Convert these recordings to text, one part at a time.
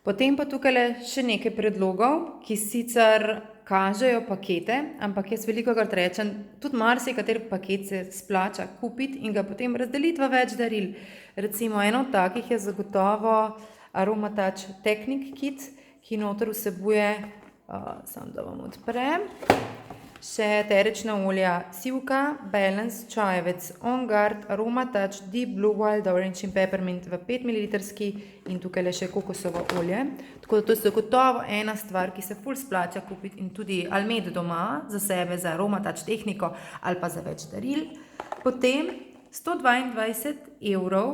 Potem pa tukaj še nekaj predlogov, ki sicer kažejo pakete, ampak jaz velikokrat rečem, tudi marsikateri paket se splača kupiti in ga potem razdeliti v več daril. Recimo eno od takih je zagotovo Aromatouch Technic Kit, ki noter vsebuje, samo da vam odprem, še eterična olja Sivka, Balance, čajevec On Guard, Aromatouch, Deep Blue, Wild Orange in Peppermint v 5 ml in tukaj še kokosovo olje. Tako da to je zagotovo ena stvar, ki se ful splača kupiti in tudi ali imeti doma za sebe, za Aromatouch tehniko ali pa za več daril. Potem 122 €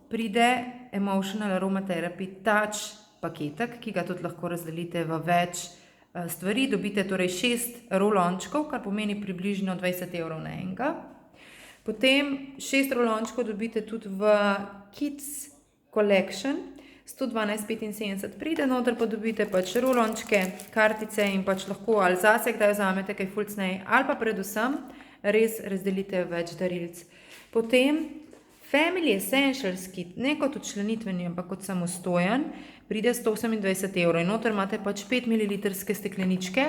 pride Emotional Aromatherapy Touch paketek, ki ga tudi lahko razdelite v več stvari. Dobite torej 6 rolončkov, kar pomeni približno 20 € na enega. Potem 6 rolončkov dobite tudi v Kids Collection, 112,75 pride noter, pa dobite pač rolončke, kartice in pač lahko ali zase kdaj vzamete kaj ful ceneje ali pa predvsem res razdelite več darilc. Potem Family Essentials Kit, ne kot včlanitveni, ampak kot samostojen, pride 128 € in noter imate pač 5 ml stekleničke,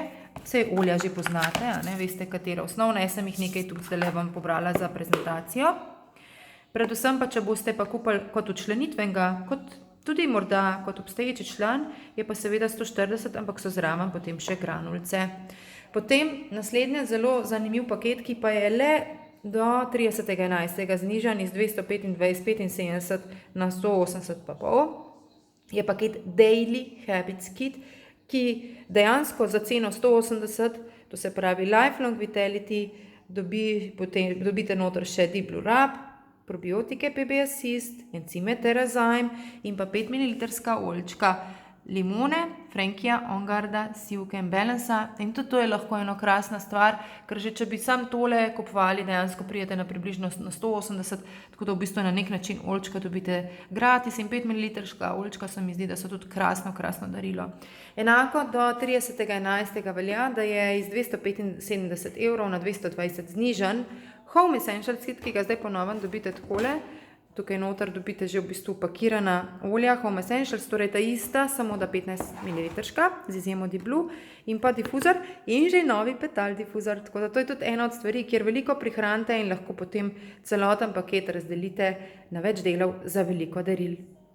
saj olja že poznate, a ne, veste katera osnovna, jaz sem jih nekaj tudi zdaj vam pobrala za prezentacijo. Predvsem pa, če boste pa kupili kot včlanitvenega, kot tudi morda kot obstoječi član, je pa seveda 140, ampak so zraven potem še granulce. Potem naslednje zelo zanimiv paket, ki pa je le do 30.11. znižan iz 225,75 na 180,5, je paket Daily Habits Kit, ki dejansko za ceno 180, to se pravi Lifelong Vitality, dobite noter še Deep Blue Rub, probiotike PB Assist, encime Therazyme in pa 5 ml oljčka limone, Frankija, On Guarda, Sivke in Balanca. In tudi to je lahko ena krasna stvar, ker že če bi sam tole kupovali, dejansko prijete na približno na 180, tako da v bistvu na nek način oljčka dobite gratis in 5 ml oljčka se mi zdi, da so tudi krasno darilo. Enako do 30.11. velja, da je iz 275 € na 220 znižan Home Essentials Kit, ki ga zdaj ponovno dobite takole. Tukaj noter dobite že v bistvu pakirana olja Home Essentials, torej ta ista, samo da 15 ml z izjemo Deep Blue in pa difuzor in že novi petal difuzor. Tako da to je tudi ena od stvari, kjer veliko prihranite in lahko potem celoten paket razdelite na več delov za veliko daril.